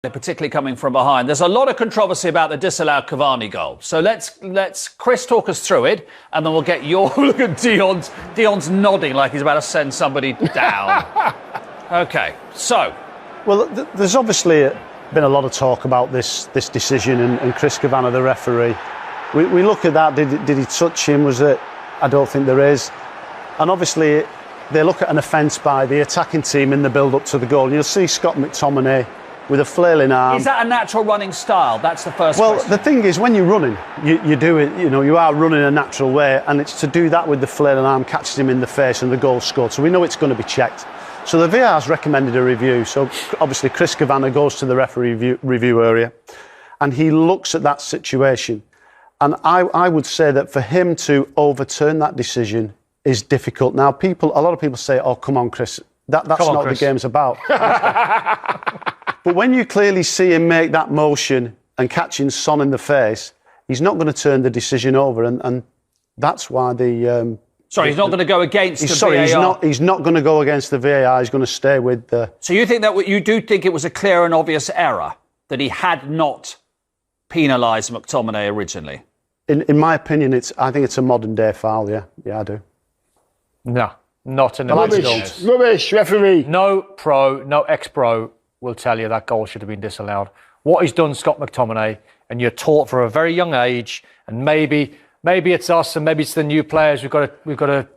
particularly coming from behind. There's a lot of controversy about the disallowed Cavani goal. So let's Chris talk us through it, and then we'll get your look at Dion's nodding like he's about to send somebody down. Okay, so. Well, there's obviously been a lot of talk about this decision and Chris Cavani, the referee. We look at that. Did he touch him? Was it? I don't think there is. And obviously, they look at an offence by the attacking team in the build-up to the goal. And you'll see Scott McTominay with a flailing arm. Is that a natural running style? That's the first question. The thing is, when you're running, you do it, you are running a natural way, and it's to do that with the flailing arm, catches him in the face, and the goal scored. So we know it's going to be checked. So the VAR's recommended a review. So obviously Chris Cavani goes to the referee review area, and he looks at that situation. And I would say that for him to overturn that decision is difficult. Now, a lot of people say, "Oh, come on, Chris, that's not what the game's about." But when you clearly see him make that motion and catching Son in the face, he's not going to turn the decision over, and that's why the. He's not going to go against the VAR. He's not going to go against the VAR. He's going to stay with the. So you think that you do think it was a clear and obvious error that he had not penalised McTominay originally? In my opinion, I think it's a modern day foul. Yeah, I do. No, not in the Rubbish, referee. No pro, no ex-pro will tell you that goal should have been disallowed. What he's done, Scott McTominay, and you're taught for a very young age, and maybe it's us, and maybe it's the new players. We've got to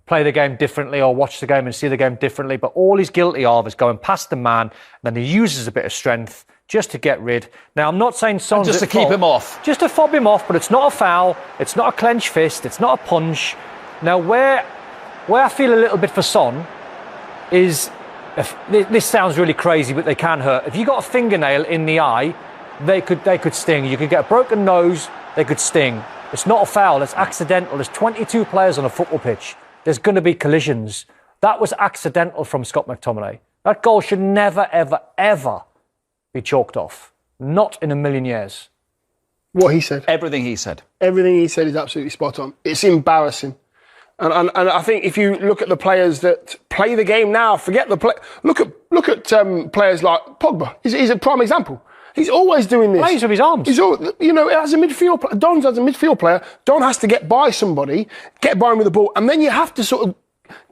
play the game differently, or watch the game and see the game differently. But all he's guilty of is going past the man, and then he uses a bit of strength just to get rid. Now, I'm not saying Son's just to keep him off. Just to fob him off, but it's not a foul. It's not a clenched fist. It's not a punch. Now, where I feel a little bit for Son is, this sounds really crazy, but they can hurt. If you got a fingernail in the eye, they could sting. You could get a broken nose, they could sting. It's not a foul, it's accidental. There's 22 players on a football pitch. There's going to be collisions. That was accidental from Scott McTominay. That goal should never, ever, ever be chalked off. Not in a million years. What he said. Everything he said. Everything he said is absolutely spot on. It's embarrassing. And I think if you look at the players that play the game now, forget the play. Look at players like Pogba. He's a prime example. He's always doing this. Plays with his arms. As a midfield, Don's as a midfield player, Don has to get by somebody, get by him with the ball, and then you have to sort of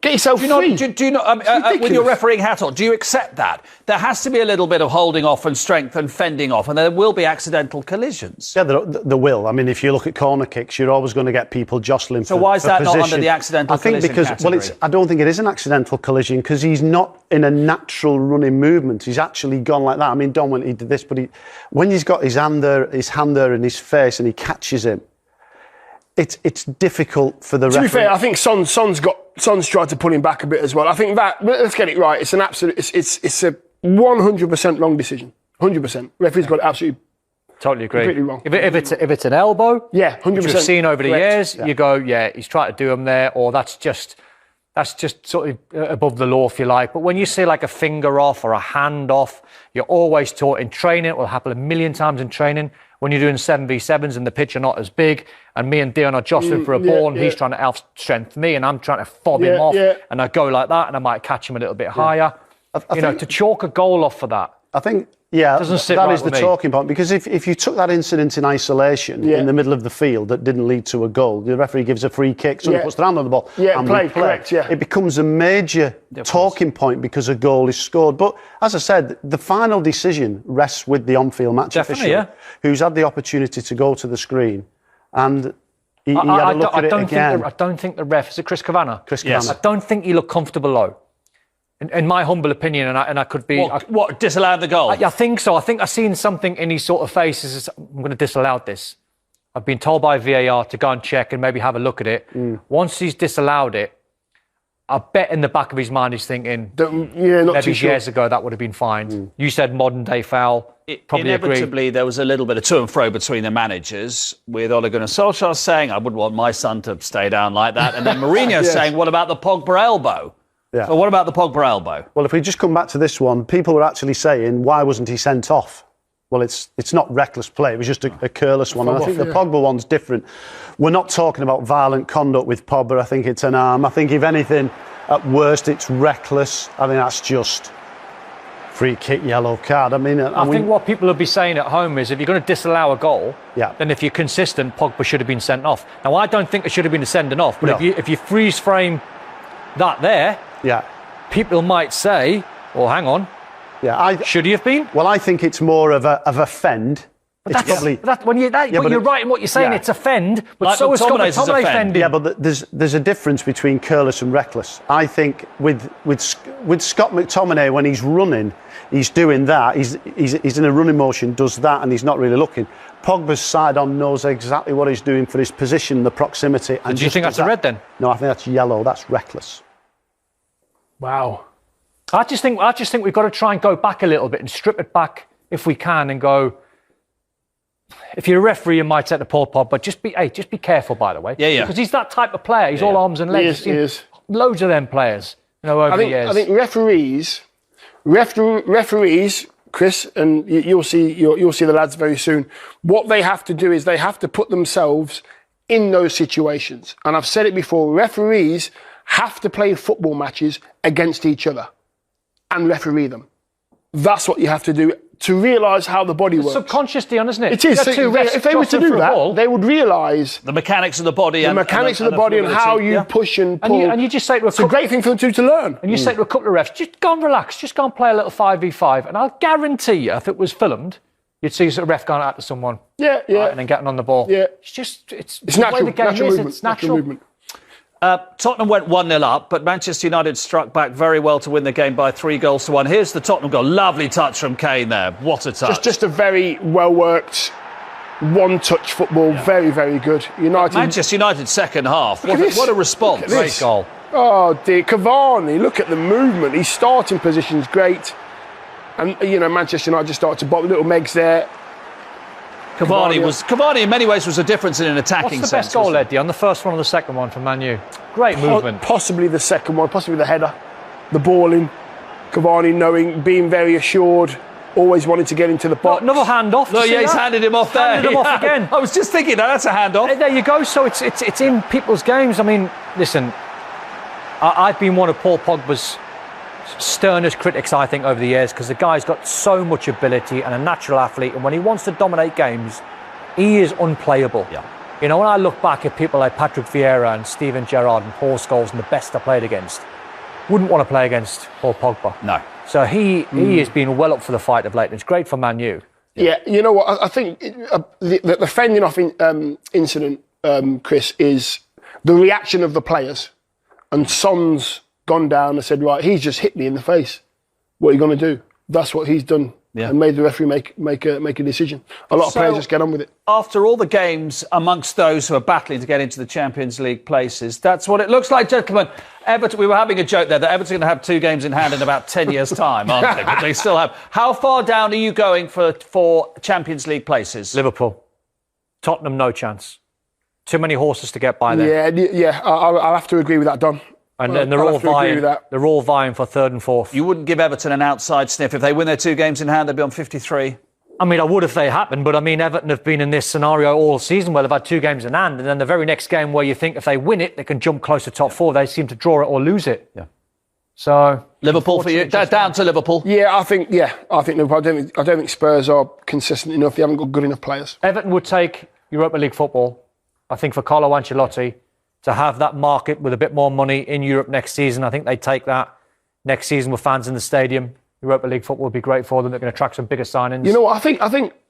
get yourself free. Do you not, with your refereeing hat on, do you accept that? There has to be a little bit of holding off and strength and fending off, and there will be accidental collisions. Yeah, there will. I mean, if you look at corner kicks, you're always going to get people jostling for position. So why is that not under the accidental collision category? I don't think it is an accidental collision because he's not in a natural running movement. He's actually gone like that. I mean, Don, when he did this, but when he's got his hand there in his face and he catches him, it's difficult for the referee. To be fair, I think Son's tried to pull him back a bit as well. I think that, let's get it right, it's an absolute, it's a 100% wrong decision. 100%. Referee's got it absolutely. Totally agree. Completely wrong. If it's an elbow, 100%. Which we've seen over the years, you go, he's trying to do him there, or that's just sort of above the law, if you like. But when you see like a finger off or a hand off, you're always taught in training. It will happen a million times in training. When you're doing 7v7s and the pitch are not as big, and me and Dion are jostling for a ball, and he's trying to out-strength me, and I'm trying to fob him off, and I go like that, and I might catch him a little bit higher. To chalk a goal off for that. I think, that is the talking point, because if you took that incident in isolation in the middle of the field that didn't lead to a goal, the referee gives a free kick, someone puts their hand on the ball, and play. Correct, it becomes a major talking point because a goal is scored. But as I said, the final decision rests with the on-field match official, who's had the opportunity to go to the screen, and he had a look at it again. I don't think the ref, is it Chris Cavani? Chris Cavani. I don't think he looked comfortable low. In my humble opinion, and I could be... What disallowed the goal? I think so. I think I've seen something in his sort of face. I'm going to disallow this. I've been told by VAR to go and check and maybe have a look at it. Once he's disallowed it, I bet in the back of his mind he's thinking, maybe years ago that would have been fine. You said modern day foul. Inevitably, there was a little bit of to and fro between the managers, with Ole Gunnar Solskjaer saying, I wouldn't want my son to stay down like that, and then Mourinho saying, what about the Pogba elbow? Yeah. So what about the Pogba elbow? Well, if we just come back to this one, people were actually saying, why wasn't he sent off? Well, it's not reckless play. It was just a careless one. And I think the Pogba one's different. We're not talking about violent conduct with Pogba. I think it's an arm. I think, if anything, at worst, it's reckless. I think that's just Free kick, yellow card. I mean, I think what people will be saying at home is if you're going to disallow a goal, then if you're consistent, Pogba should have been sent off. Now, I don't think it should have been sending off, but if you freeze frame that there, people might say, well, hang on, should he have been? Well, I think it's more of a fend. But you're right in what you're saying. It's a fend, but like so is Scott McTominay fending. Yeah, but there's a difference between careless and reckless. I think with Scott McTominay, when he's running, he's doing that. He's in a running motion, does that, and he's not really looking. Pogba's side on knows exactly what he's doing for his position, the proximity. And do you think that's a red then? No, I think that's yellow. That's reckless. Wow. I just think we've got to try and go back a little bit and strip it back if we can and go. If you're a referee, you might take the Paul Pogba, but just be careful, by the way. Yeah. Because he's that type of player. He's all arms and legs. He is. Loads of them players, over the years. I think referees, Chris, and you'll see the lads very soon. What they have to do is they have to put themselves in those situations. And I've said it before, referees have to play football matches against each other and referee them. That's what you have to do to realise how the body works. Subconscious, Dion, isn't it? It is. If they were to do that, they would realise the mechanics of the body, and how you push and pull. And you just say to it's a great thing for them to learn. And you say to a couple of refs, just go and relax, just go and play a little 5v5. And I'll guarantee you, if it was filmed, you'd see a ref going out to someone. Yeah. Right, and then getting on the ball. Yeah. It's natural. The way the game natural is. movement. It's natural movement. Tottenham went 1-0 up, but Manchester United struck back very well to win the game by 3-1. Here's the Tottenham goal. Lovely touch from Kane there. What a touch. Just a very well-worked, one-touch football. Yeah. Very, very good. Manchester United second half. What a response. Great goal. Oh, dear. Cavani, look at the movement. His starting position's great. And, Manchester United just started to bop little Megs there. Cavani in many ways was a difference in an attacking sense. What's the best goal, Eddie, on the first one or the second one from Man U? Great movement. Possibly the second one, possibly the header, the ball in. Cavani being very assured, always wanted to get into the box. Another handoff. No, he's handed him off there. Handed him off again. I was just thinking, that's a handoff. There you go. So it's in people's games. I mean, listen, I've been one of Paul Pogba's sternest critics, I think, over the years, because the guy's got so much ability and a natural athlete, and when he wants to dominate games, he is unplayable. Yeah. When I look back at people like Patrick Vieira and Steven Gerrard and Paul Scholes and the best I played against, wouldn't want to play against Paul Pogba. No. So he has been well up for the fight of late, and it's great for Man U. Yeah, you know what? I think the fending off incident, Chris, is the reaction of the players, and Son's gone down and said, right, he's just hit me in the face. What are you going to do? That's what he's done, and made the referee make a decision. A lot of players just get on with it. After all the games amongst those who are battling to get into the Champions League places, that's what it looks like, gentlemen. Everton, we were having a joke there that Everton are going to have 2 games in hand in about 10 years' time, aren't they? But they still have. How far down are you going for Champions League places? Liverpool. Tottenham, no chance. Too many horses to get by there. Yeah. I'll have to agree with that, Don. And then they're all vying. They're all vying for 3rd and 4th. You wouldn't give Everton an outside sniff if they win their 2 games in hand. They'd be on 53. I mean, I would if they happened, but I mean, Everton have been in this scenario all season where they've had 2 games in hand, and then the very next game where you think if they win it, they can jump close to top 4. They seem to draw it or lose it. Yeah. So Liverpool for you, down to Liverpool. Yeah, I think Liverpool. I don't think Spurs are consistent enough. They haven't got good enough players. Everton would take Europa League football. I think for Carlo Ancelotti to have that market with a bit more money in Europe next season, I think they take that next season with fans in the stadium. Europa League football would be great for them. They're going to attract some bigger signings. You know what? I think.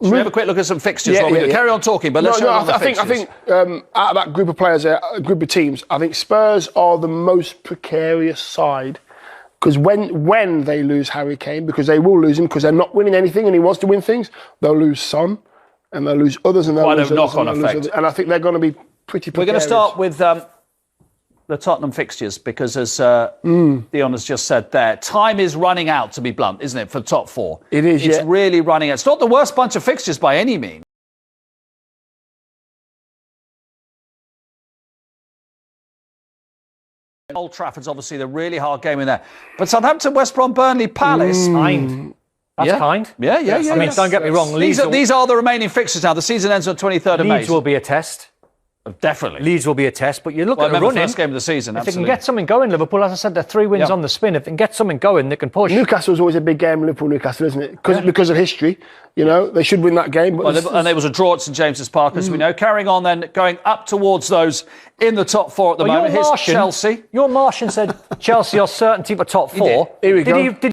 Should we have a quick look at some fixtures? Carry on talking, but let's show them the fixtures. I think out of that group of players, group of teams, I think Spurs are the most precarious side. Because when they lose Harry Kane, because they will lose him, because they're not winning anything and he wants to win things, they'll lose Son and they'll lose others and they'll lose others. Quite a knock-on effect. And I think they're going to be pretty precarious. We're going to start with the Tottenham fixtures because, as Dion has just said there, time is running out, to be blunt, isn't it, for the top 4? It is, It's really running out. It's not the worst bunch of fixtures by any means. Old Trafford's obviously the really hard game in there. But Southampton, West Brom, Burnley, Palace. Kind. That's kind. Yeah. I mean, don't get me wrong. These are the remaining fixtures now. The season ends on 23rd of May. Leeds will be a test. Definitely. Leeds will be a test, but you look at the remember running. first game of the season, If absolutely. they can get something going, Liverpool, as I said, they're 3 wins on the spin. If they can get something going, they can push. Newcastle's always a big game, Liverpool-Newcastle, isn't it? Because of history. You know, they should win that game. But And there was a draw at St James's Park, as we know. Carrying on then, going up towards those in the top 4 at the moment. Here's Chelsea. Your Martian said Chelsea are certainty for top 4. Here we go. Did